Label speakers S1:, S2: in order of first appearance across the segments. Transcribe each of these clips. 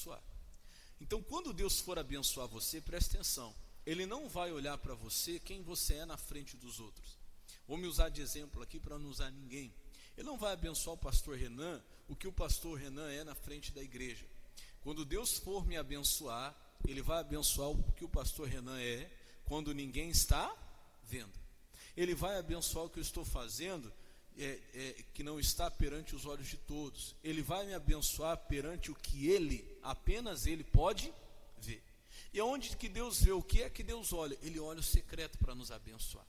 S1: abençoar. Então, quando Deus for abençoar você, preste atenção, Ele não vai olhar para você quem você é na frente dos outros. Vou me usar de exemplo aqui para não usar ninguém. Ele não vai abençoar o pastor Renan, o que o pastor Renan é na frente da igreja. Quando Deus for me abençoar, Ele vai abençoar o que o pastor Renan é, quando ninguém está vendo. Ele vai abençoar o que eu estou fazendo, que não está perante os olhos de todos. Ele vai me abençoar perante o que Ele, apenas Ele pode ver. E aonde que Deus vê? O que é que Deus olha? Ele olha o secreto para nos abençoar.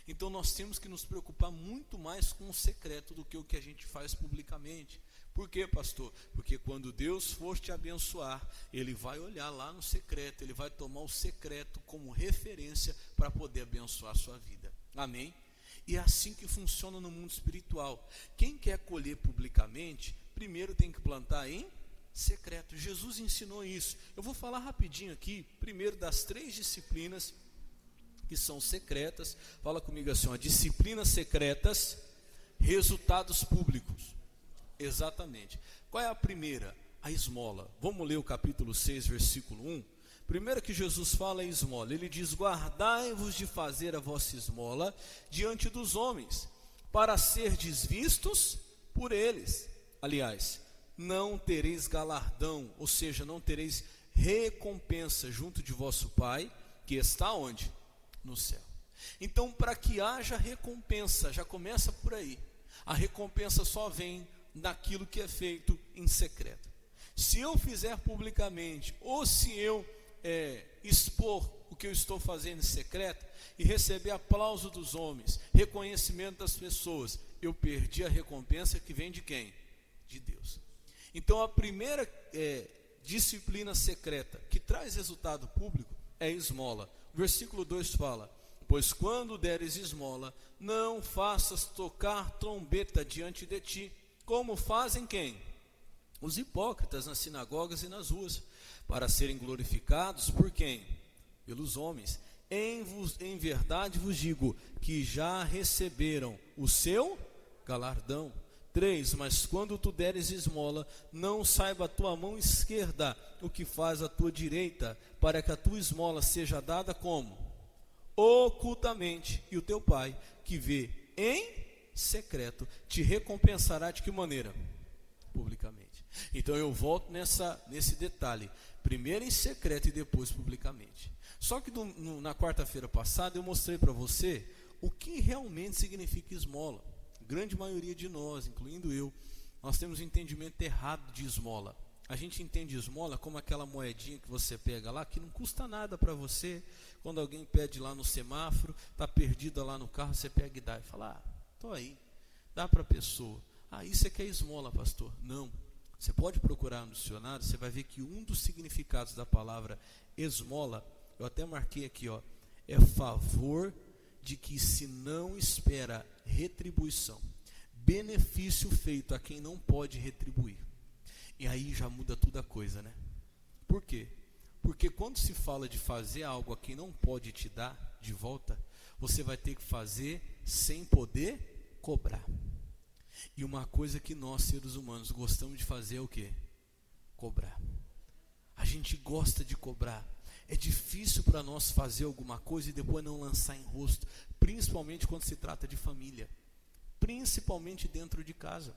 S1: Então nós temos que nos preocupar muito mais com o secreto do que o que a gente faz publicamente. Por quê, pastor? Porque quando Deus for te abençoar, Ele vai olhar lá no secreto, Ele vai tomar o secreto como referência para poder abençoar a sua vida. Amém? E é assim que funciona no mundo espiritual. Quem quer colher publicamente, primeiro tem que plantar em secreto. Jesus ensinou isso. Eu vou falar rapidinho aqui, primeiro das 3 disciplinas que são secretas. Fala comigo assim, ó, disciplinas secretas, resultados públicos. Exatamente. Qual é a primeira? A esmola. Vamos ler o capítulo 6, versículo 1. Primeiro que Jesus fala é esmola. Ele diz: guardai-vos de fazer a vossa esmola diante dos homens, para serdes vistos por eles. Aliás, não tereis galardão, ou seja, não tereis recompensa junto de vosso Pai, que está onde? No céu. Então, para que haja recompensa, já começa por aí. A recompensa só vem daquilo que é feito em secreto. Se eu fizer publicamente, ou se eu expor o que eu estou fazendo em secreto e receber aplauso dos homens, reconhecimento das pessoas, eu perdi a recompensa que vem de quem? De Deus. Então a primeira disciplina secreta que traz resultado público é a esmola. O versículo 2 fala: pois quando deres esmola, não faças tocar trombeta diante de ti, como fazem quem? Os hipócritas nas sinagogas e nas ruas, para serem glorificados por quem? Pelos homens. Em verdade vos digo que já receberam o seu galardão. 3, mas quando tu deres esmola, não saiba a tua mão esquerda o que faz a tua direita, para que a tua esmola seja dada como? Ocultamente, e o teu Pai, que vê em secreto, te recompensará de que maneira? Publicamente. Então eu volto nesse detalhe, primeiro em secreto e depois publicamente. Só que na quarta-feira passada eu mostrei para você o que realmente significa esmola. Grande maioria de nós, incluindo eu, nós temos um entendimento errado de esmola. A gente entende esmola como aquela moedinha que você pega lá, que não custa nada para você. Quando alguém pede lá no semáforo, está perdida lá no carro, você pega e dá e fala: estou aí, dá para a pessoa. Isso é que é esmola, pastor. Não. Você pode procurar no dicionário, você vai ver que um dos significados da palavra esmola, eu até marquei aqui, é favor de que se não espera retribuição, benefício feito a quem não pode retribuir. E aí já muda toda a coisa, né? Por quê? Porque quando se fala de fazer algo a quem não pode te dar de volta, você vai ter que fazer sem poder cobrar. E uma coisa que nós, seres humanos, gostamos de fazer é o quê? Cobrar. A gente gosta de cobrar. É difícil para nós fazer alguma coisa e depois não lançar em rosto, principalmente quando se trata de família, principalmente dentro de casa.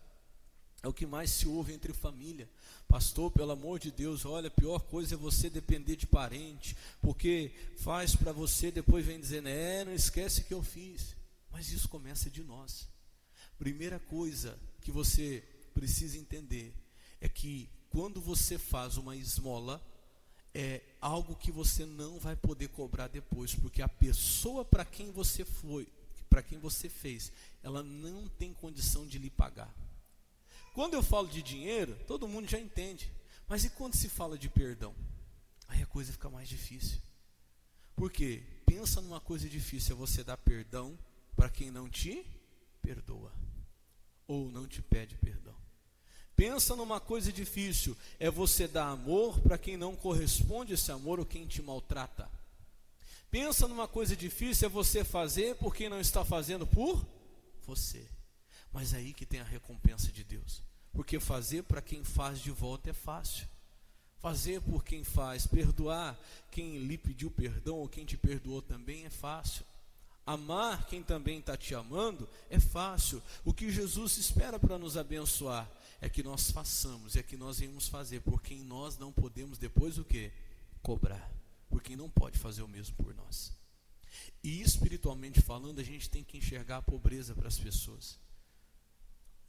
S1: É o que mais se ouve entre família. Pastor, pelo amor de Deus, olha, a pior coisa é você depender de parente, porque faz para você, depois vem dizendo: não esquece que eu fiz. Mas isso começa de nós. Primeira coisa que você precisa entender é que quando você faz uma esmola, é algo que você não vai poder cobrar depois, porque a pessoa para quem você foi, para quem você fez, ela não tem condição de lhe pagar. Quando eu falo de dinheiro, todo mundo já entende. Mas e quando se fala de perdão? Aí a coisa fica mais difícil. Por quê? Pensa numa coisa difícil, é você dar perdão para quem não te perdoa ou não te pede perdão. Pensa numa coisa difícil, é você dar amor para quem não corresponde a esse amor ou quem te maltrata. Pensa numa coisa difícil, é você fazer por quem não está fazendo por você. Mas aí que tem a recompensa de Deus, porque fazer para quem faz de volta é fácil. Fazer por quem faz, perdoar quem lhe pediu perdão ou quem te perdoou também é fácil. Amar quem também está te amando é fácil. O que Jesus espera para nos abençoar é que nós façamos, é que nós venhamos fazer por quem nós não podemos depois o quê? Cobrar. Por quem não pode fazer o mesmo por nós. E espiritualmente falando, a gente tem que enxergar a pobreza para as pessoas.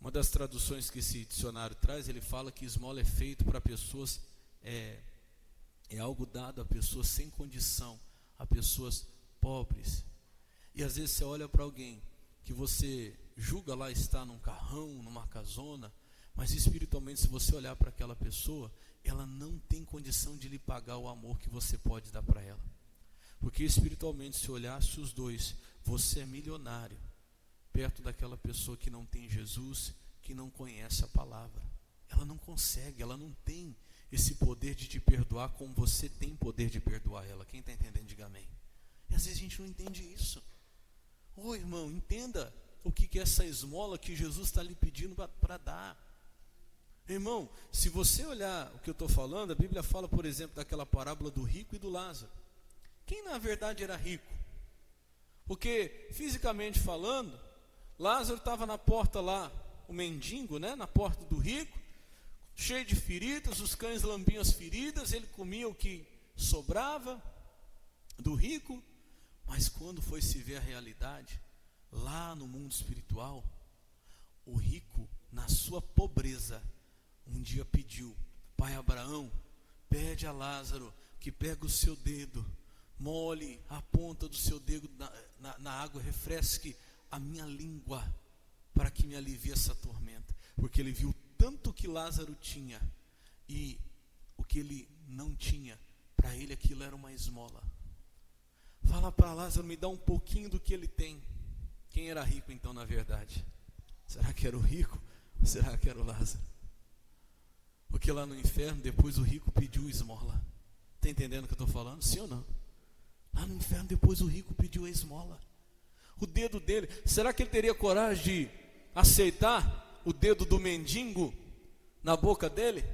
S1: Uma das traduções que esse dicionário traz, ele fala que esmola é feito para pessoas, é algo dado a pessoas sem condição, a pessoas pobres. E às vezes você olha para alguém que você julga lá estar num carrão, numa casona, mas espiritualmente, se você olhar para aquela pessoa, ela não tem condição de lhe pagar o amor que você pode dar para ela. Porque espiritualmente, se olhasse os dois, você é milionário perto daquela pessoa que não tem Jesus, que não conhece a palavra. Ela não consegue, ela não tem esse poder de te perdoar como você tem poder de perdoar ela. Quem está entendendo, diga amém. E às vezes a gente não entende isso. Ô irmão, entenda o que é essa esmola que Jesus está lhe pedindo para dar. Irmão, se você olhar o que eu estou falando, a Bíblia fala, por exemplo, daquela parábola do rico e do Lázaro. Quem na verdade era rico? Porque, fisicamente falando, Lázaro estava na porta lá, o mendigo, né, na porta do rico, cheio de feridas, os cães lambiam as feridas, ele comia o que sobrava do rico. Mas quando foi se ver a realidade, lá no mundo espiritual, o rico, na sua pobreza, um dia pediu: Pai Abraão, pede a Lázaro que pegue o seu dedo, molhe a ponta do seu dedo na água, refresque a minha língua, para que me alivie essa tormenta. Porque ele viu tanto que Lázaro tinha, e o que ele não tinha, para ele aquilo era uma esmola. Fala para Lázaro, me dá um pouquinho do que ele tem. Quem era rico então na verdade? Será que era o rico? Ou será que era o Lázaro? Porque lá no inferno, depois o rico pediu esmola. Está entendendo o que eu estou falando? Sim ou não? Lá no inferno, depois o rico pediu a esmola. O dedo dele, será que ele teria coragem de aceitar o dedo do mendigo na boca dele?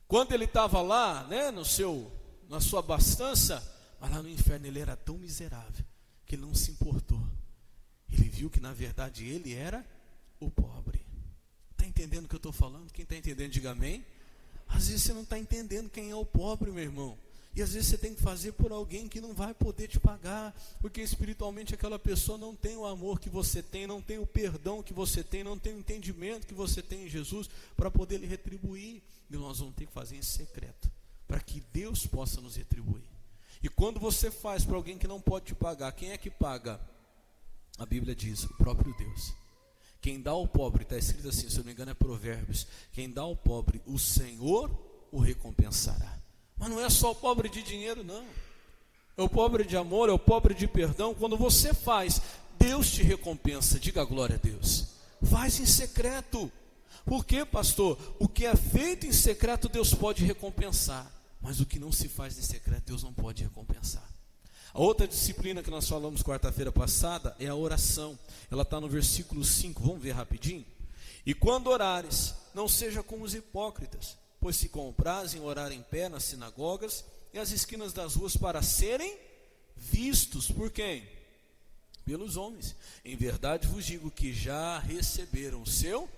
S1: Quando ele estava lá, né, na sua abastança, mas lá no inferno ele era tão miserável que ele não se importou. Ele viu que na verdade ele era o pobre. Está entendendo o que eu estou falando? Quem está entendendo, diga amém. Às vezes você não está entendendo quem é o pobre, meu irmão. E às vezes você tem que fazer por alguém que não vai poder te pagar, porque espiritualmente aquela pessoa não tem o amor que você tem, não tem o perdão que você tem, não tem o entendimento que você tem em Jesus para poder lhe retribuir. E nós vamos ter que fazer em secreto, para que Deus possa nos retribuir. E quando você faz para alguém que não pode te pagar, quem é que paga? A Bíblia diz, o próprio Deus. Quem dá ao pobre, está escrito assim, se eu não me engano é Provérbios, quem dá ao pobre, o Senhor o recompensará. Mas não é só o pobre de dinheiro, não. É o pobre de amor, é o pobre de perdão. Quando você faz, Deus te recompensa. Diga glória a Deus. Faz em secreto. Por quê, pastor? O que é feito em secreto, Deus pode recompensar. Mas o que não se faz em secreto, Deus não pode recompensar. A outra disciplina que nós falamos quarta-feira passada é a oração. Ela está no versículo 5. Vamos ver rapidinho? E quando orares, não seja como os hipócritas, pois se comprazem orar em pé nas sinagogas e as esquinas das ruas para serem vistos por quem? Pelos homens. Em verdade vos digo que já receberam o seu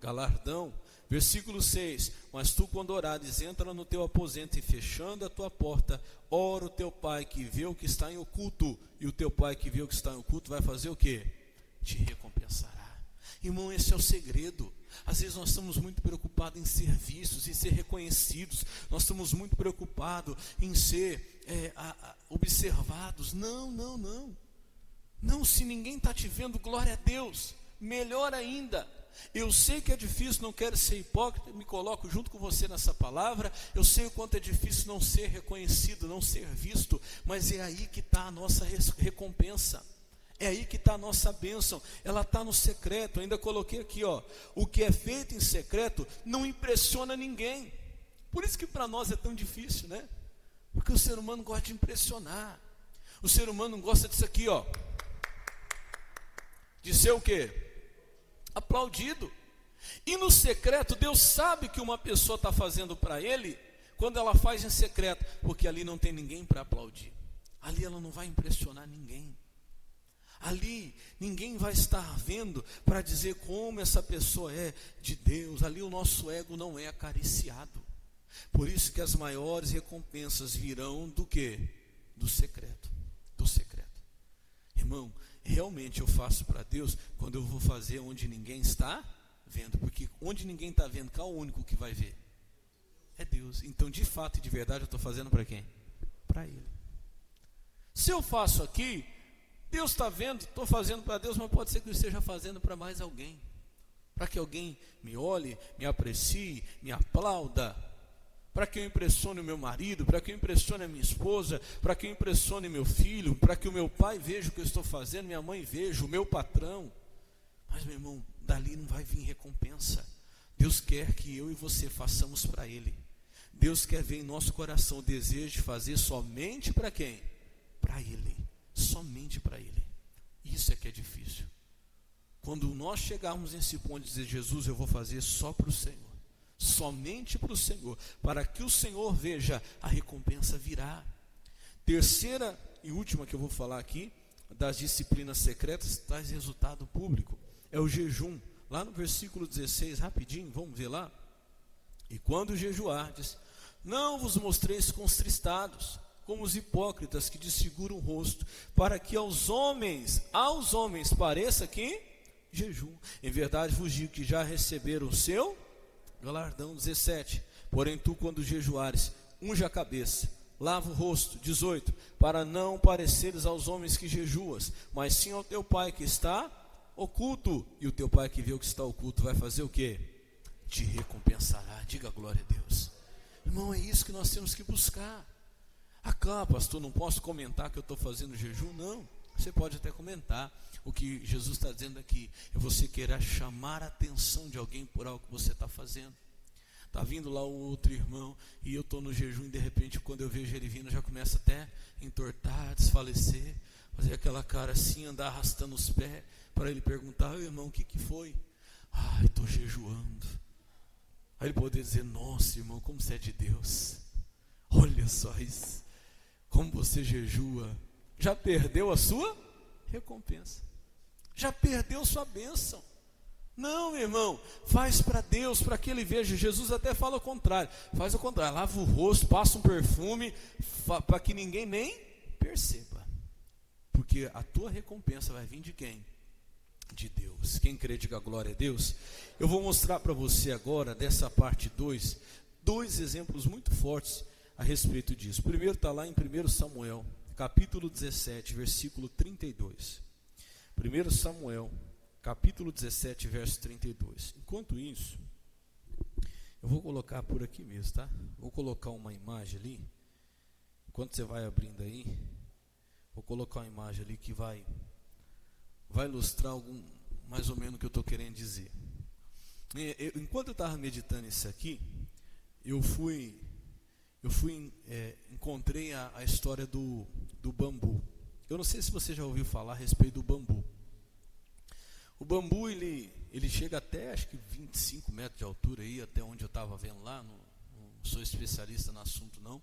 S1: galardão. Versículo 6, mas tu quando orares, entra no teu aposento e fechando a tua porta, ora o teu pai que vê o que está em oculto, e o teu pai que vê o que está em oculto vai fazer o quê? Te recompensará. Irmão, esse é o segredo. Às vezes nós estamos muito preocupados em ser vistos, em ser reconhecidos, nós estamos muito preocupados em ser observados. Não, se ninguém está te vendo, glória a Deus, melhor ainda. Eu sei que é difícil, não quero ser hipócrita, me coloco junto com você nessa palavra. Eu sei o quanto é difícil não ser reconhecido, não ser visto, mas é aí que está a nossa recompensa. É aí que está a nossa bênção, ela está no secreto. Ainda coloquei aqui, o que é feito em secreto não impressiona ninguém. Por isso que para nós é tão difícil, né? Porque o ser humano gosta de impressionar. O ser humano gosta disso aqui, de ser o quê? Aplaudido. E no secreto, Deus sabe que uma pessoa está fazendo para ele quando ela faz em secreto, porque ali não tem ninguém para aplaudir. Ali ela não vai impressionar ninguém. Ali ninguém vai estar vendo para dizer como essa pessoa é de Deus. Ali o nosso ego não é acariciado. Por isso que as maiores recompensas virão do quê? Do secreto. Do secreto. Irmão, realmente eu faço para Deus quando eu vou fazer onde ninguém está vendo. Porque onde ninguém está vendo, qual é o único que vai ver? É Deus. Então, de fato e de verdade, eu estou fazendo para quem? Para Ele. Se eu faço aqui, Deus está vendo, estou fazendo para Deus, mas pode ser que eu esteja fazendo para mais alguém. Para que alguém me olhe, me aprecie, me aplauda. Para que eu impressione o meu marido, para que eu impressione a minha esposa, para que eu impressione meu filho, para que o meu pai veja o que eu estou fazendo, minha mãe veja, o meu patrão. Mas, meu irmão, dali não vai vir recompensa. Deus quer que eu e você façamos para Ele. Deus quer ver em nosso coração o desejo de fazer somente para quem? Para Ele. Somente para Ele. Isso é que é difícil. Quando nós chegarmos nesse ponto de dizer, Jesus, eu vou fazer só para o Senhor, somente para o Senhor, para que o Senhor veja, a recompensa virá. Terceira e última que eu vou falar aqui, das disciplinas secretas, traz resultado público, é o jejum. Lá no versículo 16, rapidinho, vamos ver lá. E quando jejuardes, não vos mostreis contristados, como os hipócritas que desfiguram o rosto, para que aos homens pareça que jejum. Em verdade vos digo que já receberam o seu galardão. 17, porém tu quando jejuares, unge a cabeça, lava o rosto. 18, para não pareceres aos homens que jejuas, mas sim ao teu pai que está oculto, e o teu pai que vê o que está oculto vai fazer o quê? Te recompensará. Diga glória a Deus. Irmão, é isso que nós temos que buscar. Ah, pastor, não posso comentar que eu estou fazendo jejum? Não, você pode até comentar. O que Jesus está dizendo aqui é você querer chamar a atenção de alguém por algo que você está fazendo. Está vindo lá o outro irmão e eu estou no jejum, e de repente quando eu vejo ele vindo, já começa até a entortar, desfalecer, fazer aquela cara assim, andar arrastando os pés, para ele perguntar, irmão, o que foi? Estou jejuando. Aí ele poder dizer, nossa irmão, como você é de Deus, olha só isso, como você jejua. Já perdeu a sua recompensa, já perdeu sua bênção. Não, meu irmão, faz para Deus, para que Ele veja. Jesus até fala o contrário, faz o contrário, lava o rosto, passa um perfume, para que ninguém nem perceba, porque a tua recompensa vai vir de quem? De Deus. Quem crê, diga glória a Deus. Eu vou mostrar para você agora, dessa parte 2, dois exemplos muito fortes a respeito disso. O primeiro está lá em 1 Samuel, capítulo 17, versículo 32. 1 Samuel, capítulo 17, verso 32. Enquanto isso, eu vou colocar por aqui mesmo, tá? Vou colocar uma imagem ali. Enquanto você vai abrindo aí, vou colocar uma imagem ali que vai ilustrar mais ou menos o que eu estou querendo dizer. Enquanto eu estava meditando isso aqui, encontrei a história do bambu. Eu não sei se você já ouviu falar a respeito do bambu. O bambu, ele chega até, acho que 25 metros de altura, aí, até onde eu estava vendo lá, não sou especialista no assunto não.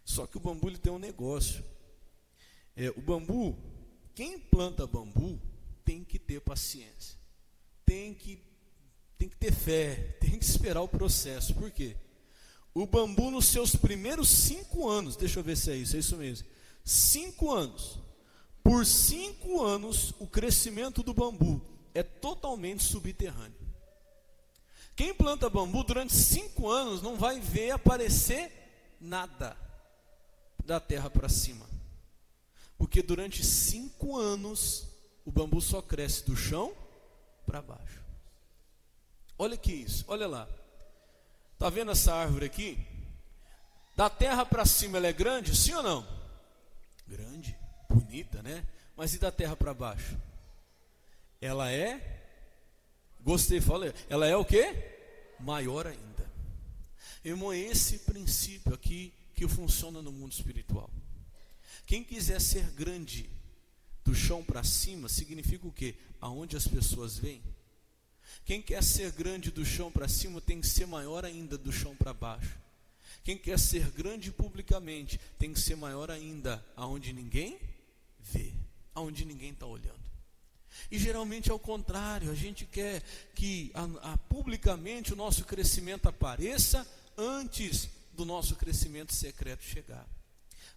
S1: Só que o bambu, ele tem um negócio. O bambu, quem planta bambu tem que ter paciência, tem que ter fé, tem que esperar o processo. Por quê? O bambu nos seus primeiros 5 anos, deixa eu ver se é isso mesmo, 5 anos, por 5 anos o crescimento do bambu é totalmente subterrâneo. Quem planta bambu durante 5 anos não vai ver aparecer nada da terra para cima, porque durante 5 anos o bambu só cresce do chão para baixo. Olha que isso, olha lá. Está vendo essa árvore aqui? Da terra para cima ela é grande, sim ou não? Grande, bonita, né? Mas e da terra para baixo? Ela é, gostei, falei, ela é o quê? Maior ainda. Irmão, é esse princípio aqui que funciona no mundo espiritual. Quem quiser ser grande do chão para cima, significa o quê? Aonde as pessoas veem. Quem quer ser grande do chão para cima tem que ser maior ainda do chão para baixo. Quem quer ser grande publicamente tem que ser maior ainda, aonde ninguém vê, aonde ninguém está olhando. E geralmente é o contrário, a gente quer que publicamente o nosso crescimento apareça antes do nosso crescimento secreto chegar,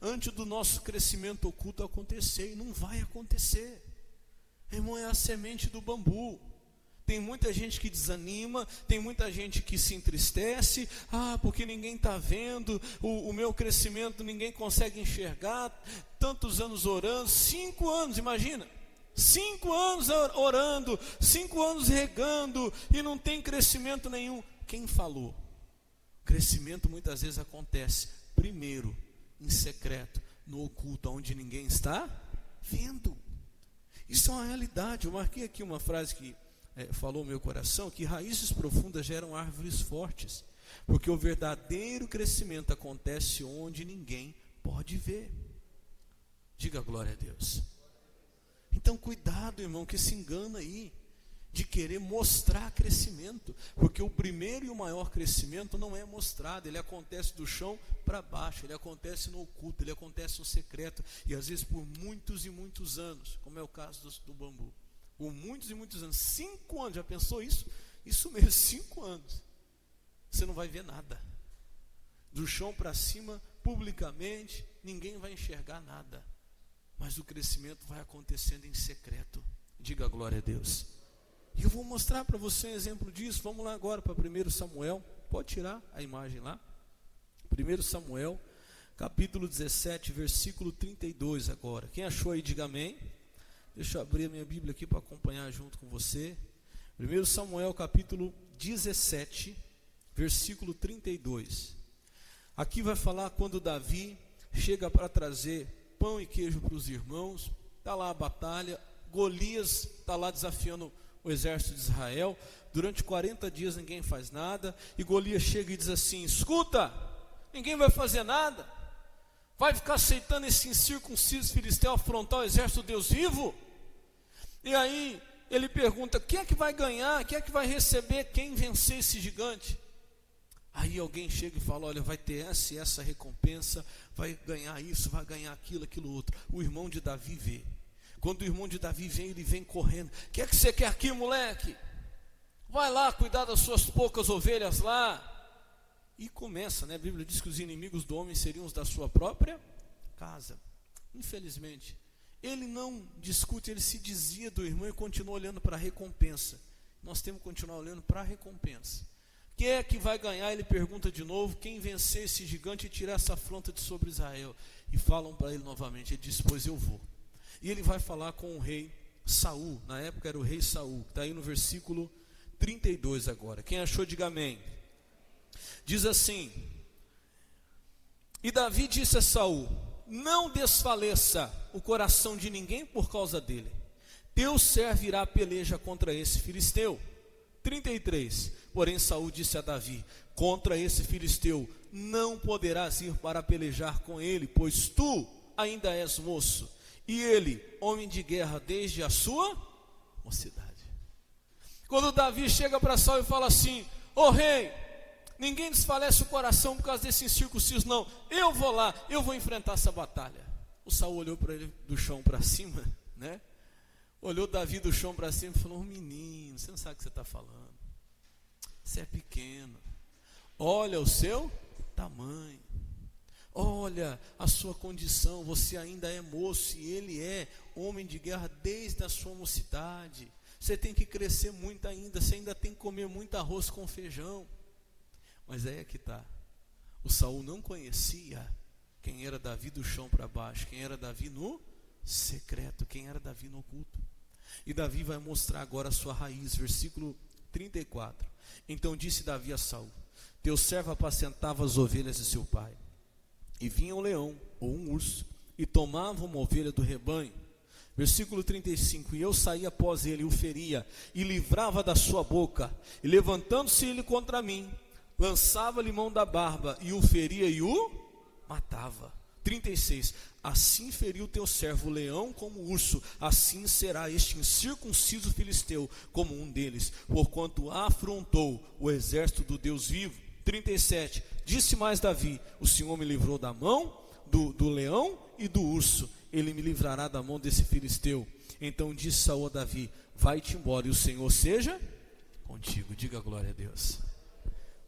S1: antes do nosso crescimento oculto acontecer, e não vai acontecer. Irmão, é a semente do bambu. Tem muita gente que desanima, tem muita gente que se entristece, porque ninguém está vendo, o meu crescimento ninguém consegue enxergar, tantos anos orando, 5 anos, imagina, 5 anos orando, 5 anos regando, e não tem crescimento nenhum. Quem falou? Crescimento muitas vezes acontece, primeiro, em secreto, no oculto, onde ninguém está vendo. Isso é uma realidade. Eu marquei aqui uma frase que falou meu coração, que raízes profundas geram árvores fortes, porque o verdadeiro crescimento acontece onde ninguém pode ver. Diga glória a Deus. Então cuidado, irmão, que se engana aí, de querer mostrar crescimento, porque o primeiro e o maior crescimento não é mostrado, ele acontece do chão para baixo, ele acontece no oculto, ele acontece no secreto, e às vezes por muitos e muitos anos, como é o caso do bambu. Por muitos e muitos anos, 5 anos, já pensou isso? Isso mesmo, 5 anos, você não vai ver nada, do chão para cima, publicamente, ninguém vai enxergar nada, mas o crescimento vai acontecendo em secreto. Diga glória a Deus. E eu vou mostrar para você um exemplo disso. Vamos lá agora para 1 Samuel, pode tirar a imagem lá, 1 Samuel, capítulo 17, versículo 32 agora. Quem achou aí, diga amém. Deixa eu abrir a minha Bíblia aqui para acompanhar junto com você. 1 Samuel capítulo 17, versículo 32. Aqui vai falar quando Davi chega para trazer pão e queijo para os irmãos. Está lá a batalha, Golias está lá desafiando o exército de Israel. Durante 40 dias ninguém faz nada. E Golias chega e diz assim: escuta, ninguém vai fazer nada? Vai ficar aceitando esse incircunciso filisteu afrontar o exército do Deus vivo? E aí ele pergunta: quem é que vai ganhar? Quem é que vai receber quem vencer esse gigante? Aí alguém chega e fala: olha, vai ter essa e essa recompensa, vai ganhar isso, vai ganhar aquilo, aquilo outro. O irmão de Davi vê. Quando o irmão de Davi vem, ele vem correndo: o que é que você quer aqui, moleque? Vai lá cuidar das suas poucas ovelhas lá. E começa, né? A Bíblia diz que os inimigos do homem seriam os da sua própria casa. Infelizmente, ele não discute, ele se desvia do irmão e continua olhando para a recompensa. Nós temos que continuar olhando para a recompensa. Quem é que vai ganhar? Ele pergunta de novo: quem vencer esse gigante e tirar essa afronta de sobre Israel? E falam para ele novamente. Ele diz: pois eu vou. E ele vai falar com o rei Saul. Na época era o rei Saul. Está aí no versículo 32 agora. Quem achou, diga amém. Diz assim: e Davi disse a Saul: não desfaleça o coração de ninguém por causa dele. Teu servo irá à peleja contra esse filisteu. 33. Porém Saul disse a Davi: contra esse filisteu não poderás ir para pelejar com ele, pois tu ainda és moço, e ele, homem de guerra desde a sua mocidade. Quando Davi chega para Saul e fala assim: ô rei, ninguém desfalece o coração por causa desse incircunciso, não. Eu vou lá, eu vou enfrentar essa batalha. O Saul olhou para ele do chão para cima, né? Olhou Davi do chão para cima e falou: menino, você não sabe o que você está falando. Você é pequeno. Olha o seu tamanho. Olha a sua condição. Você ainda é moço e ele é homem de guerra desde a sua mocidade. Você tem que crescer muito ainda. Você ainda tem que comer muito arroz com feijão. Mas aí é que está. O Saul não conhecia quem era Davi do chão para baixo, quem era Davi no secreto, quem era Davi no oculto. E Davi vai mostrar agora a sua raiz, versículo 34. Então disse Davi a Saul: teu servo apacentava as ovelhas de seu pai, e vinha um leão ou um urso e tomava uma ovelha do rebanho. Versículo 35. E eu saía após ele, o feria e livrava da sua boca, e levantando-se ele contra mim, lançava-lhe mão da barba e o feria e o matava. 36. Assim feriu teu servo o leão como o urso, assim será este incircunciso filisteu como um deles, porquanto afrontou o exército do Deus vivo. 37. Disse mais Davi: o Senhor me livrou da mão do leão e do urso, ele me livrará da mão desse filisteu. Então disse Saul a Davi: vai-te embora e o Senhor seja contigo. Diga glória a Deus.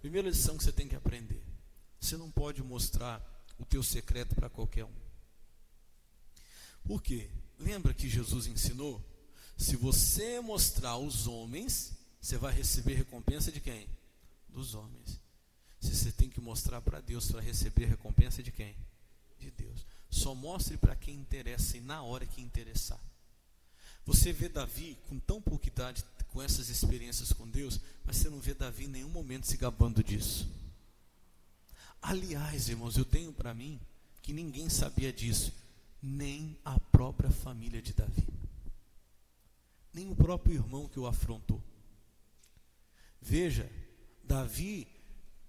S1: Primeira lição que você tem que aprender: você não pode mostrar o teu secreto para qualquer um. Por quê? Lembra que Jesus ensinou? Se você mostrar aos homens, você vai receber recompensa de quem? Dos homens. Se você tem que mostrar para Deus para receber recompensa de quem? De Deus. Só mostre para quem interessa e na hora que interessar. Você vê Davi com tão pouca idade, com essas experiências com Deus, mas você não vê Davi em nenhum momento se gabando disso. Aliás, irmãos, eu tenho para mim que ninguém sabia disso, nem a própria família de Davi, nem o próprio irmão que o afrontou. Veja, Davi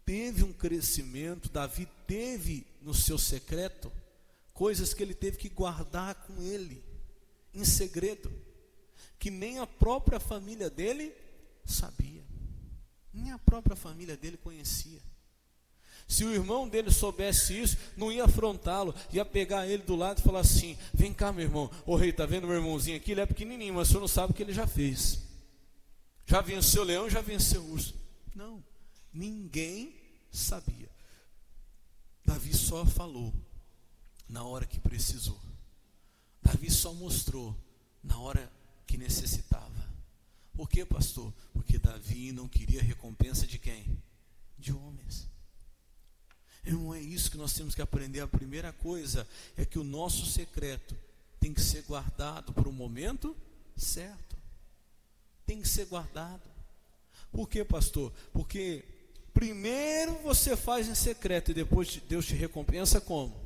S1: teve um crescimento, Davi teve no seu secreto coisas que ele teve que guardar com ele, em segredo, que nem a própria família dele sabia, nem a própria família dele conhecia. Se o irmão dele soubesse isso, não ia afrontá-lo, ia pegar ele do lado e falar assim: vem cá, meu irmão, ô rei, tá vendo meu irmãozinho aqui? Ele é pequenininho, mas o senhor não sabe o que ele já fez. Já venceu o leão, já venceu o urso. Não, ninguém sabia. Davi só falou na hora que precisou. Davi só mostrou na hora que necessitava. Por quê, pastor? Porque Davi não queria recompensa de quem? De homens. Irmão, é isso que nós temos que aprender. A primeira coisa é que o nosso secreto tem que ser guardado para o momento certo. Tem que ser guardado. Por quê, pastor? Porque primeiro você faz em secreto e depois Deus te recompensa como?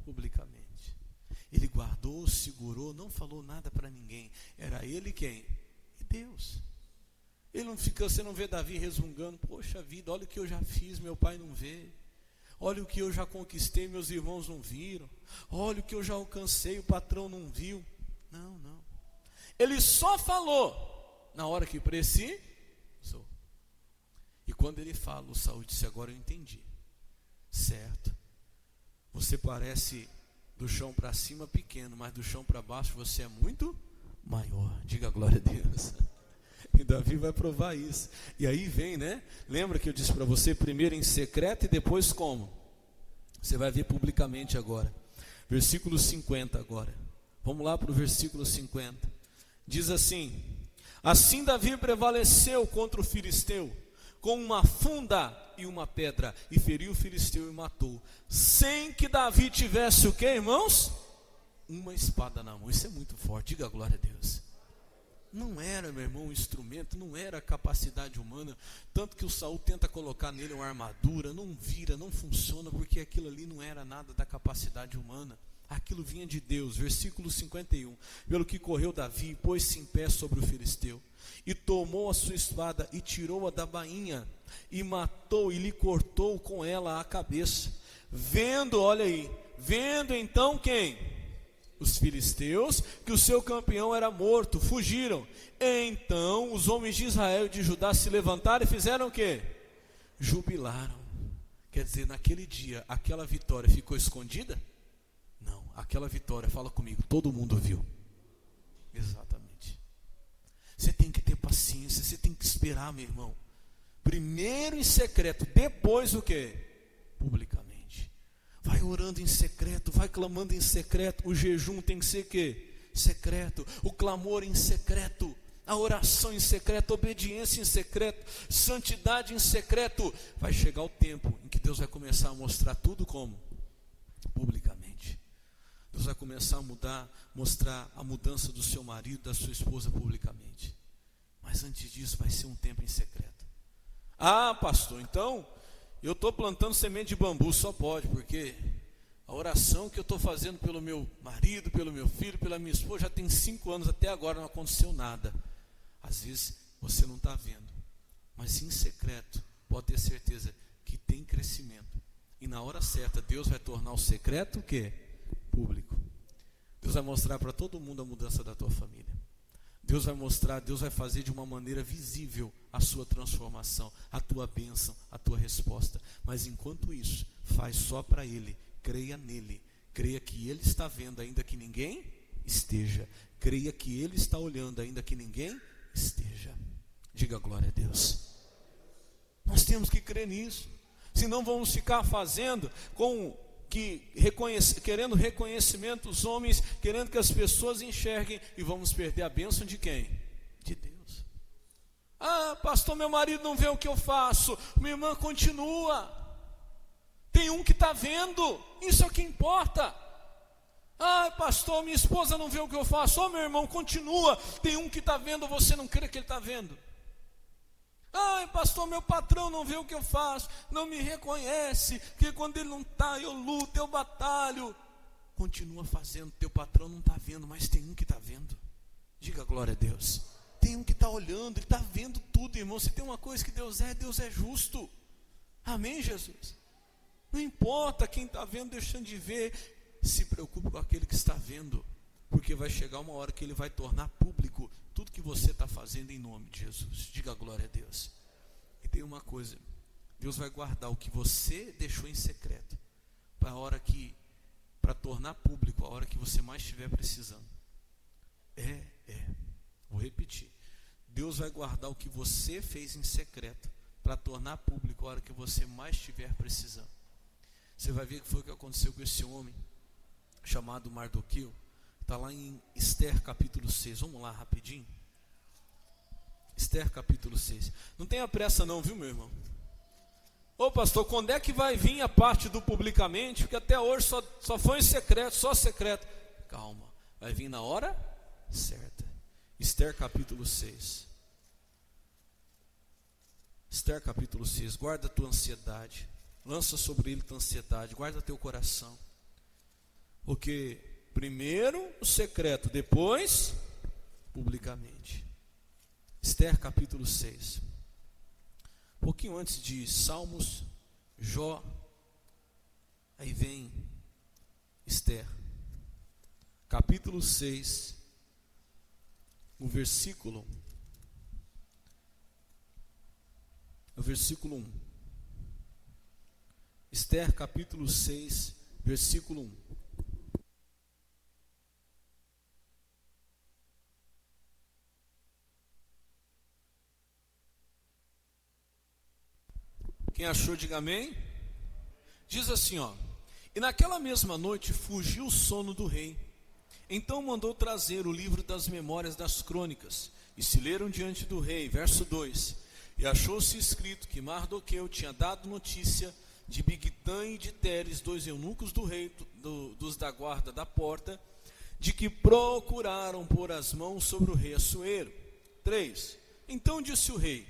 S1: Publicamente. Ele guardou, segurou, não falou nada para ninguém. Era ele quem? E Deus. Ele não fica, você não vê Davi resmungando: poxa vida, olha o que eu já fiz, meu pai não vê. Olha o que eu já conquistei, meus irmãos não viram. Olha o que eu já alcancei, o patrão não viu. Não, não. Ele só falou na hora que precisou. E quando ele fala, o Saul disse: agora eu entendi. Certo. Você parece do chão para cima pequeno, mas do chão para baixo você é muito maior. Diga glória a Deus. E Davi vai provar isso. E aí vem, né? Lembra que eu disse para você, primeiro em secreto e depois como? Você vai ver publicamente agora. Versículo 50 agora. Vamos lá para o versículo 50. Diz assim: assim Davi prevaleceu contra o filisteu com uma funda e uma pedra, e feriu o filisteu e matou, sem que Davi tivesse o que, irmãos? Uma espada na mão. Isso é muito forte, diga glória a Deus. Não era, meu irmão, um instrumento, não era a capacidade humana, tanto que o Saul tenta colocar nele uma armadura, não vira, não funciona, porque aquilo ali não era nada da capacidade humana, aquilo vinha de Deus. Versículo 51, pelo que correu Davi, pôs-se em pé sobre o filisteu, e tomou a sua espada, e tirou-a da bainha, e matou, e lhe cortou com ela a cabeça. Vendo, olha aí, vendo então quem? Os filisteus, que o seu campeão era morto, fugiram. Então os homens de Israel e de Judá se levantaram e fizeram o quê? Jubilaram. Quer dizer, naquele dia, aquela vitória ficou escondida? Não, aquela vitória, fala comigo, todo mundo viu. Exatamente. Você tem que ter paciência, você tem que esperar, meu irmão. Primeiro em secreto, depois o quê? Publicamente. Vai orando em secreto, vai clamando em secreto. O jejum tem que ser quê? Secreto. O clamor em secreto. A oração em secreto, a obediência em secreto, santidade em secreto. Vai chegar o tempo em que Deus vai começar a mostrar tudo como? Publicamente. Deus vai começar a mostrar a mudança do seu marido, da sua esposa publicamente. Mas antes disso vai ser um tempo em secreto. Ah, pastor, então eu estou plantando semente de bambu, só pode, porque a oração que eu estou fazendo pelo meu marido, pelo meu filho, pela minha esposa, já tem 5 anos, até agora não aconteceu nada. Às vezes você não está vendo, mas em secreto, pode ter certeza que tem crescimento. E na hora certa, Deus vai tornar o secreto o quê? Público. Deus vai mostrar para todo mundo a mudança da tua família. Deus vai mostrar, Deus vai fazer de uma maneira visível a sua transformação, a tua bênção, a tua resposta. Mas enquanto isso, faz só para Ele, creia nele, creia que Ele está vendo ainda que ninguém esteja, creia que Ele está olhando ainda que ninguém esteja. Diga glória a Deus. Nós temos que crer nisso, senão vamos ficar fazendo querendo reconhecimento dos homens, querendo que as pessoas enxerguem, e vamos perder a bênção de quem? De Deus. Ah, pastor, meu marido não vê o que eu faço. Minha irmã, continua. Tem um que está vendo, isso é o que importa. Ah, pastor, minha esposa não vê o que eu faço. Oh, meu irmão, continua. Tem um que está vendo, você não crê que ele está vendo. Ai, pastor, meu patrão não vê o que eu faço, não me reconhece, porque quando ele não está, eu luto, eu batalho. Continua fazendo, teu patrão não está vendo, mas tem um que está vendo. Diga glória a Deus. Tem um que está olhando, ele está vendo tudo, irmão. Se tem uma coisa que Deus é justo. Amém, Jesus? Não importa quem está vendo, deixando de ver, se preocupe com aquele que está vendo, porque vai chegar uma hora que ele vai tornar público tudo que você está fazendo em nome de Jesus. Diga glória a Deus. E tem uma coisa, Deus vai guardar o que você deixou em secreto para tornar público a hora que você mais estiver precisando. Vou repetir. Deus vai guardar o que você fez em secreto para tornar público a hora que você mais estiver precisando. Você vai ver que foi o que aconteceu com esse homem chamado Mardoqueu. Está lá em Esther capítulo 6. Vamos lá rapidinho. Esther capítulo 6. Não tenha pressa não, viu, meu irmão? Ô pastor, quando é que vai vir a parte do publicamente? Porque até hoje só foi em secreto, só secreto. Calma, vai vir na hora certa. Esther capítulo 6. Esther capítulo 6. Guarda a tua ansiedade. Lança sobre ele tua ansiedade. Guarda teu coração. Porque primeiro o secreto, depois publicamente. Esther capítulo 6. Um pouquinho antes de Salmos, Jó, aí vem Esther. Capítulo 6, o versículo 1. Esther capítulo 6, versículo 1. Quem achou, diga amém. Diz assim, ó: e naquela mesma noite fugiu o sono do rei. Então mandou trazer o livro das memórias das crônicas, e se leram diante do rei. Verso 2: e achou-se escrito que Mardoqueu tinha dado notícia de Bigtã e de Teres, 2 eunucos do rei, dos da guarda da porta, de que procuraram pôr as mãos sobre o rei Assuero. 3: então disse o rei: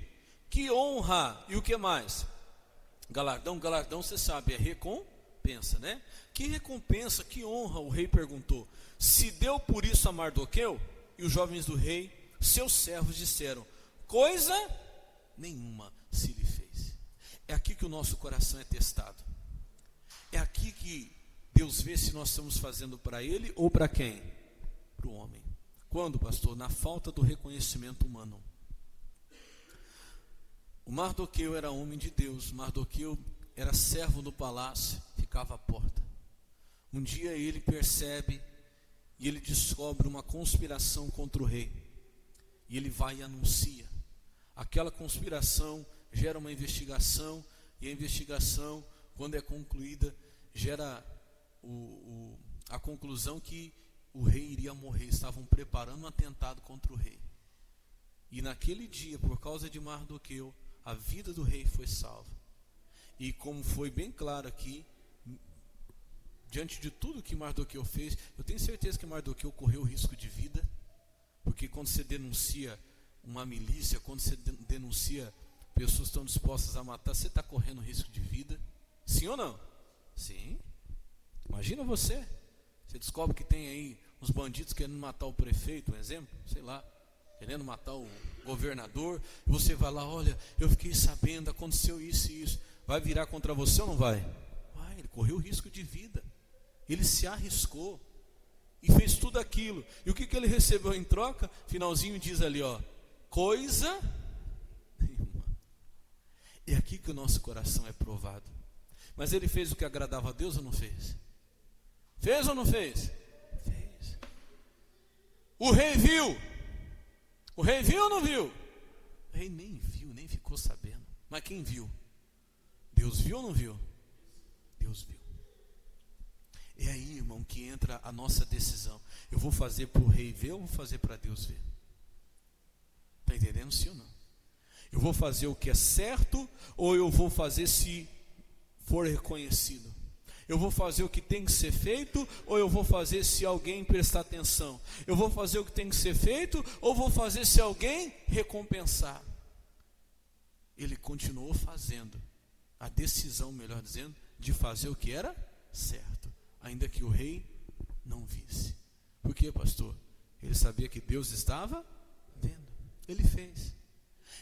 S1: que honra, e o que mais? Galardão, você sabe, é recompensa, né? Que recompensa, que honra, o rei perguntou. Se deu por isso a Mardoqueu? E os jovens do rei, seus servos, disseram: coisa nenhuma se lhe fez. É aqui que o nosso coração é testado. É aqui que Deus vê se nós estamos fazendo para Ele ou para quem? Para o homem. Quando, pastor? Na falta do reconhecimento humano. O Mardoqueu era homem de Deus. Mardoqueu era servo do palácio, ficava à porta. Um dia ele percebe e ele descobre uma conspiração contra o rei. E ele vai e anuncia. Aquela conspiração gera uma investigação, e a investigação, quando é concluída, gera a conclusão que o rei iria morrer. Estavam preparando um atentado contra o rei. E naquele dia, por causa de Mardoqueu, a vida do rei foi salva. E como foi bem claro aqui, diante de tudo que Mardoqueu fez, eu tenho certeza que Mardoqueu correu risco de vida, porque quando você denuncia uma milícia, quando você denuncia pessoas que estão dispostas a matar, você está correndo risco de vida. Sim ou não? Sim. Imagina você descobre que tem aí uns bandidos querendo matar o prefeito, um exemplo, sei lá, querendo matar o governador, e você vai lá: olha, eu fiquei sabendo, aconteceu isso e isso. Vai virar contra você ou não vai? Vai, ele correu risco de vida, ele se arriscou. e fez tudo aquilo. E o que ele recebeu em troca? Finalzinho diz ali, ó, coisa nenhuma. É aqui que o nosso coração é provado. Mas ele fez o que agradava a Deus ou não fez? Fez ou não fez? Fez. O rei viu. O rei viu ou não viu? O rei nem viu, nem ficou sabendo. Mas quem viu? Deus viu ou não viu? Deus viu. É aí, irmão, que entra a nossa decisão. Eu vou fazer para o rei ver ou vou fazer para Deus ver? Está entendendo, sim ou não? Eu vou fazer o que é certo ou eu vou fazer se for reconhecido? Eu vou fazer o que tem que ser feito ou eu vou fazer se alguém prestar atenção? Eu vou fazer o que tem que ser feito ou vou fazer se alguém recompensar? Ele continuou fazendo a decisão, melhor dizendo, de fazer o que era certo, ainda que o rei não visse. Por quê, pastor? Ele sabia que Deus estava vendo. Ele fez.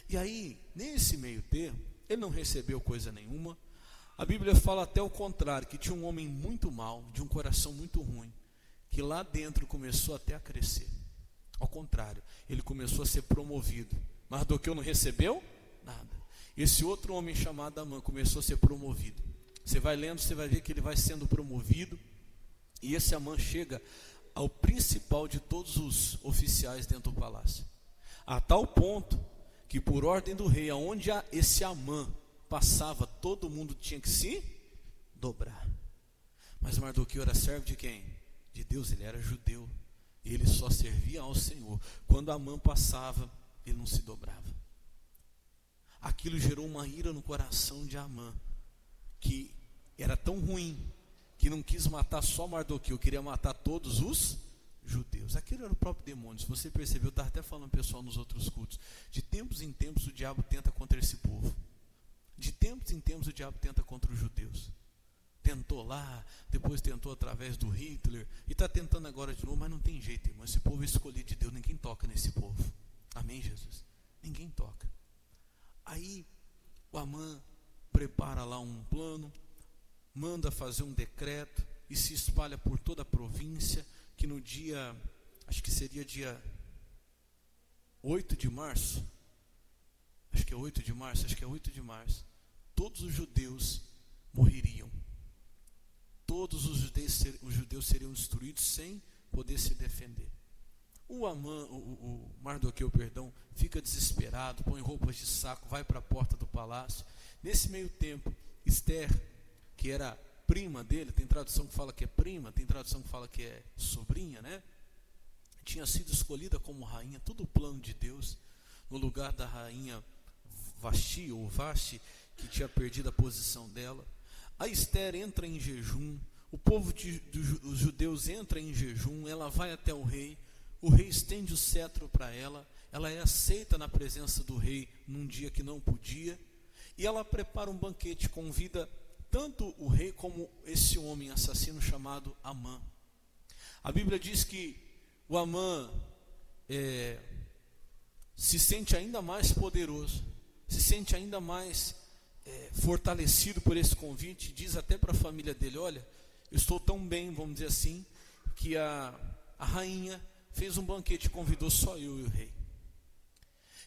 S1: E aí, nesse meio termo, ele não recebeu coisa nenhuma. A Bíblia fala até o contrário, que tinha um homem muito mau, de um coração muito ruim, que lá dentro começou até a crescer. Ao contrário, ele começou a ser promovido. Mardoqueu não recebeu nada. Esse outro homem chamado Amã começou a ser promovido. Você vai lendo, você vai ver que ele vai sendo promovido. E esse Amã chega ao principal de todos os oficiais dentro do palácio. A tal ponto que por ordem do rei, aonde esse Amã passava, todo mundo tinha que se dobrar. Mas Mardoqueu era servo de quem? De Deus, ele era judeu. Ele só servia ao Senhor. Quando Amã passava, ele não se dobrava. Aquilo gerou uma ira no coração de Amã, que era tão ruim, que não quis matar só Mardoqueu, queria matar todos os judeus. Aquilo era o próprio demônio. Se você percebeu, eu estava até falando pessoal nos outros cultos, de tempos em tempos o diabo tenta contra esse povo. De tempos em tempos o diabo tenta contra os judeus. Tentou lá, depois tentou através do Hitler, e está tentando agora de novo, mas não tem jeito, irmão. Esse povo é escolhido de Deus, ninguém toca nesse povo. Amém, Jesus? Ninguém toca. Aí o Amã prepara lá um plano, manda fazer um decreto e se espalha por toda a província, que no dia, acho que seria dia 8 de março, acho que é 8 de março, todos os judeus morreriam. Todos os judeus seriam destruídos sem poder se defender. O Mardoqueu, fica desesperado, põe roupas de saco, vai para a porta do palácio. Nesse meio tempo, Esther, que era prima dele, tem tradução que fala que é prima, tem tradução que fala que é sobrinha, né? Tinha sido escolhida como rainha, todo o plano de Deus, no lugar da rainha Vasti, que tinha perdido a posição dela. A Esther entra em jejum, o povo dos judeus entra em jejum, ela vai até o rei estende o cetro para ela é aceita na presença do rei num dia que não podia, e ela prepara um banquete, convida tanto o rei como esse homem assassino chamado Amã. A Bíblia diz que o Amã se sente ainda mais poderoso, se sente ainda mais fortalecido por esse convite, diz até para a família dele: olha, eu estou tão bem, vamos dizer assim, que a rainha fez um banquete, convidou só eu e o rei.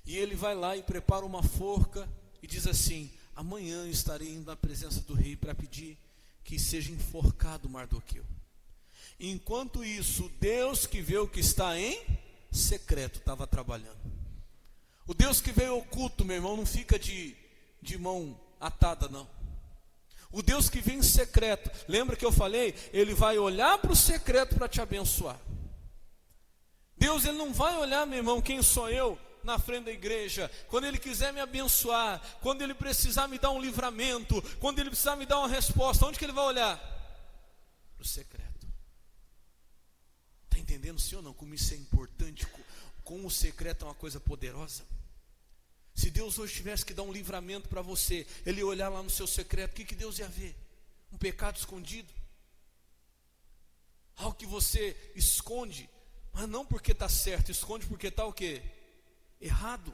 S1: E ele vai lá e prepara uma forca e diz assim: amanhã eu estarei indo na presença do rei para pedir que seja enforcado Mardoqueu. Enquanto isso, Deus que vê o que está em secreto estava trabalhando. O Deus que veio oculto, meu irmão, não fica de mão atada, não. O Deus que vem em secreto, lembra que eu falei? Ele vai olhar para o secreto para te abençoar. Deus, ele não vai olhar, meu irmão, quem sou eu na frente da igreja. Quando ele quiser me abençoar, quando ele precisar me dar um livramento, quando ele precisar me dar uma resposta, onde que ele vai olhar? Para o secreto. Está entendendo, sim ou não? Como isso é importante, como o secreto é uma coisa poderosa. Se Deus hoje tivesse que dar um livramento para você, ele ia olhar lá no seu secreto, o que Deus ia ver? Um pecado escondido? Algo que você esconde, mas não porque está certo, esconde porque está o quê? Errado.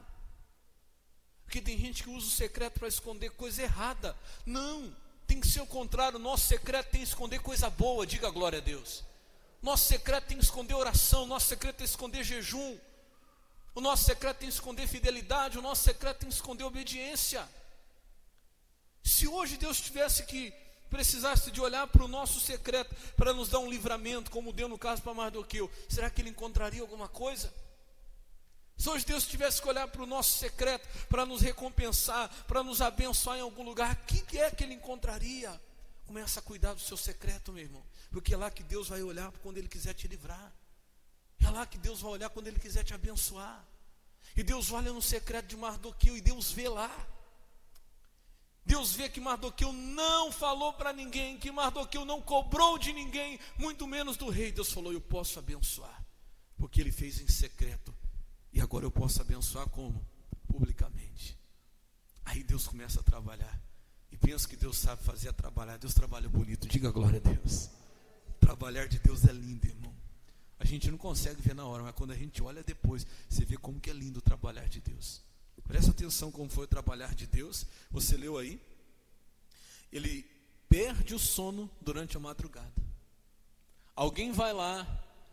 S1: Porque tem gente que usa o secreto para esconder coisa errada. Não, tem que ser o contrário. O nosso secreto tem que esconder coisa boa. Diga glória a Deus. Nosso secreto tem que esconder oração, nosso secreto tem que esconder jejum, o nosso secreto tem que esconder fidelidade, o nosso secreto tem que esconder obediência. Se hoje Deus precisasse de olhar para o nosso secreto para nos dar um livramento, como deu no caso para Mardoqueu, será que ele encontraria alguma coisa? Se hoje Deus tivesse que olhar para o nosso secreto para nos recompensar, para nos abençoar em algum lugar, o que é que ele encontraria? Começa a cuidar do seu secreto, meu irmão, porque é lá que Deus vai olhar quando Ele quiser te livrar, é lá que Deus vai olhar quando Ele quiser te abençoar. E Deus olha no secreto de Mardoqueu e Deus vê lá. Deus vê que Mardoqueu não falou para ninguém, que Mardoqueu não cobrou de ninguém, muito menos do rei. Deus falou: eu posso abençoar, porque ele fez em secreto, e agora eu posso abençoar como? Publicamente. Aí Deus começa a trabalhar, e pensa que Deus sabe fazer trabalhar. Deus trabalha bonito, diga glória a Deus. Trabalhar de Deus é lindo, irmão. A gente não consegue ver na hora, mas quando a gente olha depois, você vê como que é lindo o trabalhar de Deus. Presta atenção como foi o trabalhar de Deus. Você leu aí? Ele perde o sono durante a madrugada. Alguém vai lá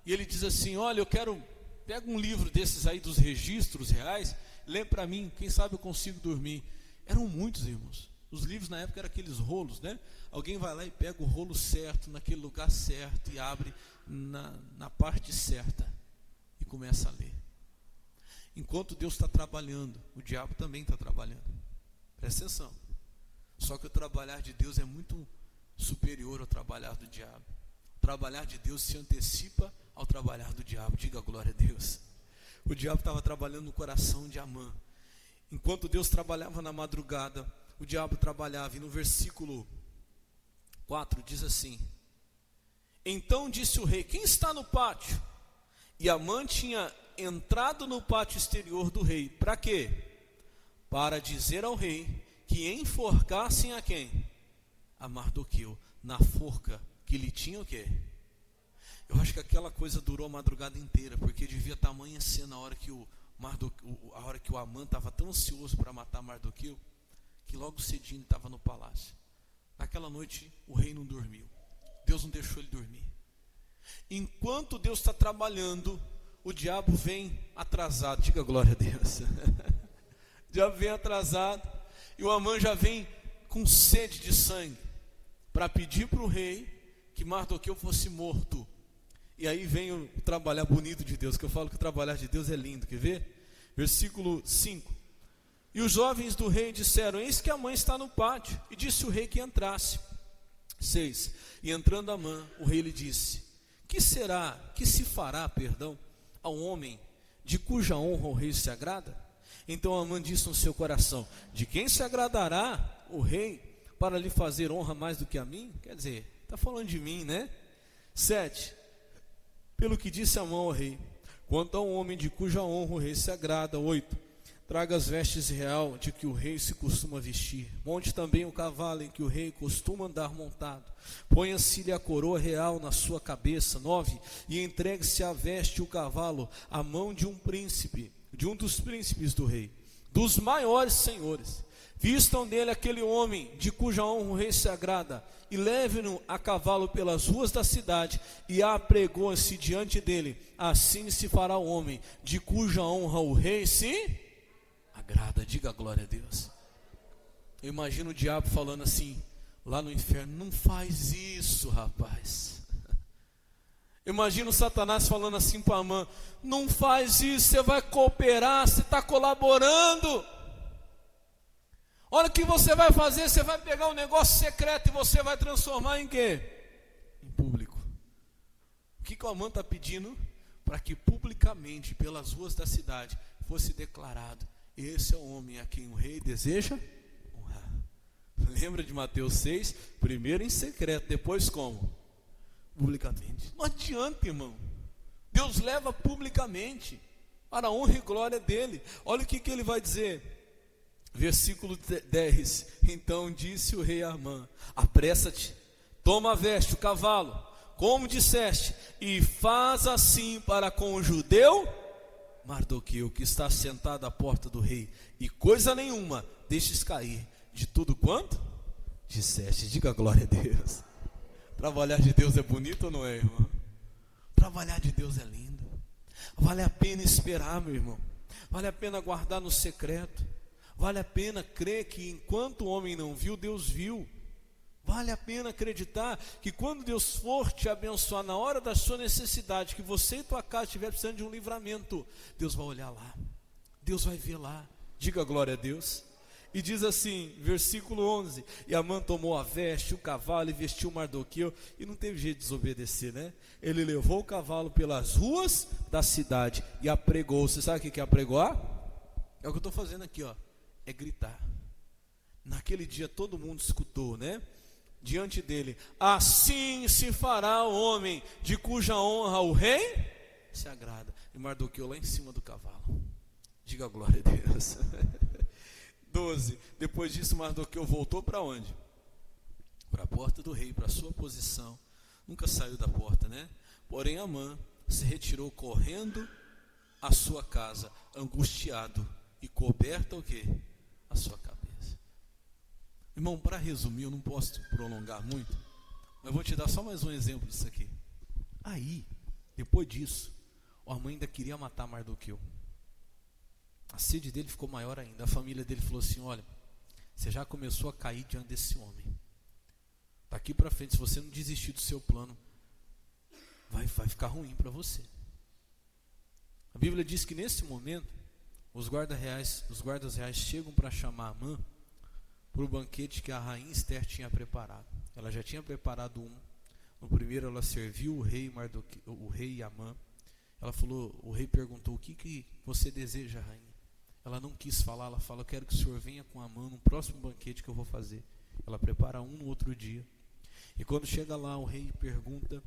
S1: e ele diz assim: olha, pega um livro desses aí dos registros reais, lê para mim, quem sabe eu consigo dormir. Eram muitos, irmãos. Os livros na época eram aqueles rolos, né? Alguém vai lá e pega o rolo certo, naquele lugar certo, e abre na parte certa e começa a ler. Enquanto Deus está trabalhando, o diabo também está trabalhando. Presta atenção. Só que o trabalhar de Deus é muito superior ao trabalhar do diabo. O trabalhar de Deus se antecipa ao trabalhar do diabo. Diga glória a Deus. O diabo estava trabalhando no coração de Amã. Enquanto Deus trabalhava na madrugada, o diabo trabalhava. E no versículo 4 diz assim: então disse o rei: quem está no pátio? E Amã tinha entrado no pátio exterior do rei. Para quê? Para dizer ao rei que enforcassem a quem? A Mardoqueu, na forca que lhe tinha o quê? Eu acho que aquela coisa durou a madrugada inteira, porque devia estar amanhecendo a hora que o Amã estava tão ansioso para matar Mardoqueu, que logo cedinho ele estava no palácio. Naquela noite o rei não dormiu. Deus não deixou ele dormir. Enquanto Deus está trabalhando, o diabo vem atrasado. Diga glória a Deus. O diabo vem atrasado, e o Amã já vem com sede de sangue, para pedir para o rei que Mardoqueu fosse morto. E aí vem o trabalhar bonito de Deus, que eu falo que o trabalhar de Deus é lindo. Quer ver? Versículo 5. E os jovens do rei disseram: eis que Amã está no pátio. E disse o rei que entrasse. 6. E entrando Amã, o rei lhe disse: que se fará, ao homem de cuja honra o rei se agrada? Então Amã disse no seu coração: de quem se agradará o rei para lhe fazer honra mais do que a mim? Quer dizer, está falando de mim, né? 7. Pelo que disse Amã ao rei: quanto ao homem de cuja honra o rei se agrada. 8. Traga as vestes real de que o rei se costuma vestir. Monte também o cavalo em que o rei costuma andar montado. Ponha-se-lhe a coroa real na sua cabeça. 9. E entregue-se a veste e o cavalo à mão de um príncipe, de um dos príncipes do rei, dos maiores senhores. Vistam dele aquele homem de cuja honra o rei se agrada, e leve-no a cavalo pelas ruas da cidade, e apregoe-se diante dele. Assim se fará o homem de cuja honra o rei se agrada. Diga glória a Deus. Eu imagino o diabo falando assim lá no inferno: não faz isso, rapaz. Eu imagino Satanás falando assim para Amã: não faz isso, você vai cooperar, você está colaborando. Olha o que você vai fazer, você vai pegar um negócio secreto e você vai transformar em quê? Em público. O que o Amã está pedindo? Para que publicamente, pelas ruas da cidade, fosse declarado: esse é o homem a quem o rei deseja honrar. Lembra de Mateus 6? Primeiro em secreto, depois como? Publicamente. Não adianta, irmão. Deus leva publicamente, para a honra e glória dele. Olha o que ele vai dizer. Versículo 10. Então disse o rei a Amã: apressa-te, toma a veste, o cavalo, como disseste, e faz assim para com o judeu Mardoqueu, que está sentado à porta do rei, e coisa nenhuma deixes cair de tudo quanto disseste. Diga glória a Deus. Trabalhar de Deus é bonito ou não é, irmão? trabalhar de Deus é lindo. Vale a pena esperar, meu irmão. Vale a pena guardar no secreto. Vale a pena crer que enquanto o homem não viu, Deus viu. Vale a pena acreditar que quando Deus for te abençoar na hora da sua necessidade, que você e tua casa estiver precisando de um livramento, Deus vai olhar lá, Deus vai ver lá. Diga glória a Deus. E diz assim, versículo 11: e Amã tomou a veste, o cavalo, e vestiu Mardoqueu, e não teve jeito de desobedecer, né? Ele levou o cavalo pelas ruas da cidade e apregou. Você sabe o que é apregoar? É o que eu estou fazendo aqui, ó. É gritar. Naquele dia todo mundo escutou, né? Diante dele: assim se fará o homem de cuja honra o rei se agrada. E Mardoqueu lá em cima do cavalo. Diga glória a Deus. 12. Depois disso, Mardoqueu voltou para onde? Para a porta do rei, para a sua posição. Nunca saiu da porta, né? Porém Amã se retirou correndo à sua casa, angustiado e coberta o quê? A sua cabeça. Irmão, para resumir, eu não posso prolongar muito, mas vou te dar só mais um exemplo disso aqui. Aí, depois disso, o Amã ainda queria matar Mardoqueu. A sede dele ficou maior ainda. A família dele falou assim: olha, você já começou a cair diante desse homem. Daqui para frente, se você não desistir do seu plano, vai ficar ruim para você. A Bíblia diz que nesse momento, os guardas reais chegam para chamar Amã para o banquete que a rainha Esther tinha preparado. Ela já tinha preparado um. No primeiro ela serviu o rei Amã. Ela falou, o rei perguntou: o que você deseja, rainha? Ela não quis falar. Ela fala: eu quero que o senhor venha com Amã no próximo banquete que eu vou fazer. Ela prepara um no outro dia. E quando chega lá, o rei pergunta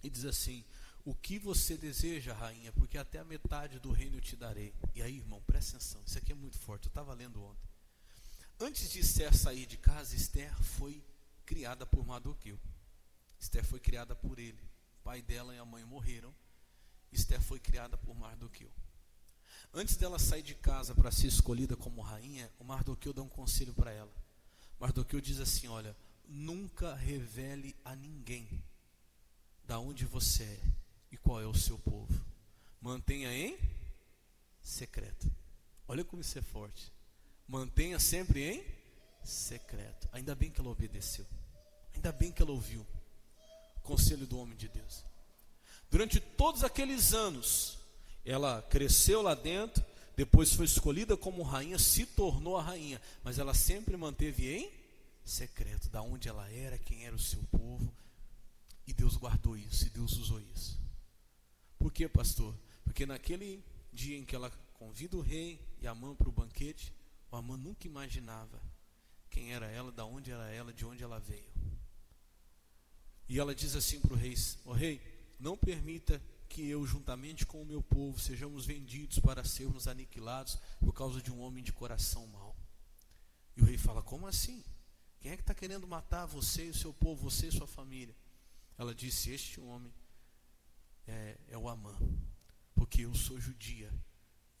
S1: e diz assim: o que você deseja, rainha? Porque até a metade do reino eu te darei. E aí, irmão, presta atenção, isso aqui é muito forte. Eu estava lendo ontem. Antes de Esther sair de casa, Esther foi criada por Mardoqueu. Esther foi criada por ele. O pai dela e a mãe morreram. Esther foi criada por Mardoqueu. Antes dela sair de casa para ser escolhida como rainha, o Mardoqueu dá um conselho para ela. Mardoqueu diz assim: olha, nunca revele a ninguém da onde você é e qual é o seu povo. Mantenha em secreto. Olha como isso é forte. Mantenha sempre em secreto. Ainda bem que ela obedeceu. Ainda bem que ela ouviu o conselho do homem de Deus. Durante todos aqueles anos, ela cresceu lá dentro, depois foi escolhida como rainha, se tornou a rainha, mas ela sempre manteve em secreto da onde ela era, quem era o seu povo. E Deus guardou isso, e Deus usou isso. Por quê, pastor? Porque naquele dia em que ela convida o rei e Amã para o banquete, o Amã nunca imaginava quem era ela, de onde era ela, de onde ela veio. E ela diz assim para o rei: ó rei, não permita que eu, juntamente com o meu povo, sejamos vendidos para sermos aniquilados por causa de um homem de coração mau. E o rei fala: como assim? Quem é que está querendo matar você e o seu povo, você e sua família? Ela disse: este homem é o Amã, porque eu sou judia,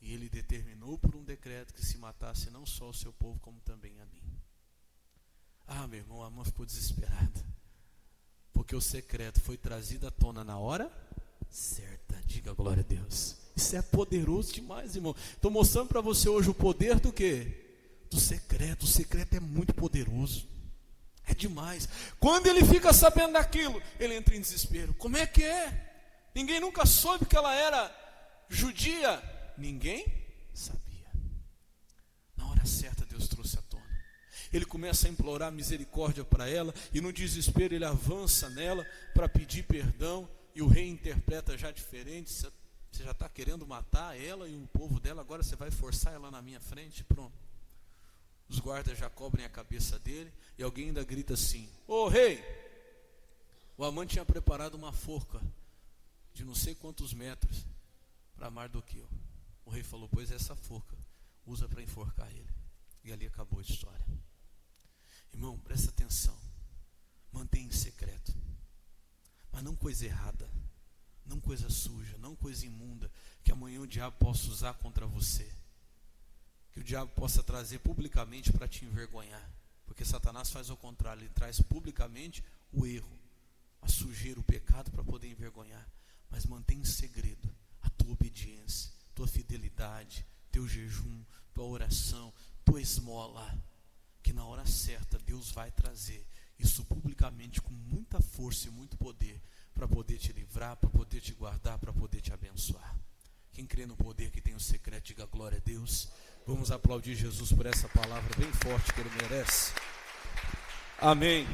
S1: e ele determinou por um decreto que se matasse não só o seu povo, como também a mim. Ah, meu irmão, Amã ficou desesperada, porque o secreto foi trazido à tona na hora certa. Diga glória a Deus. Isso é poderoso demais, irmão. Estou mostrando para você hoje o poder do quê? Do secreto. O secreto é muito poderoso. É demais. Quando ele fica sabendo daquilo, ele entra em desespero. Como é que é? Ninguém nunca soube que ela era judia. Ninguém sabia. Na hora certa Deus trouxe à tona. Ele começa a implorar misericórdia para ela, e no desespero ele avança nela para pedir perdão. E o rei interpreta já diferente: você já está querendo matar ela e o povo dela, agora você vai forçar ela na minha frente? Pronto. Os guardas já cobrem a cabeça dele, e alguém ainda grita assim: ô rei! O Amã tinha preparado uma forca de não sei quantos metros para Mardoqueu. O rei falou: pois essa forca usa para enforcar ele. E ali acabou a história. Irmão, presta atenção. Mantenha em secreto. Mas não coisa errada, não coisa suja, não coisa imunda, que amanhã o diabo possa usar contra você. Que o diabo possa trazer publicamente para te envergonhar. Porque Satanás faz o contrário, ele traz publicamente o erro, a sujeira, o pecado, para poder envergonhar. mas mantém em segredo a tua obediência, tua fidelidade, teu jejum, tua oração, tua esmola, que na hora certa Deus vai trazer isso publicamente com muita força e muito poder, para poder te livrar, para poder te guardar, para poder te abençoar. Quem crê no poder que tem o secreto, diga glória a Deus. Vamos aplaudir Jesus por essa palavra bem forte que Ele merece. Amém.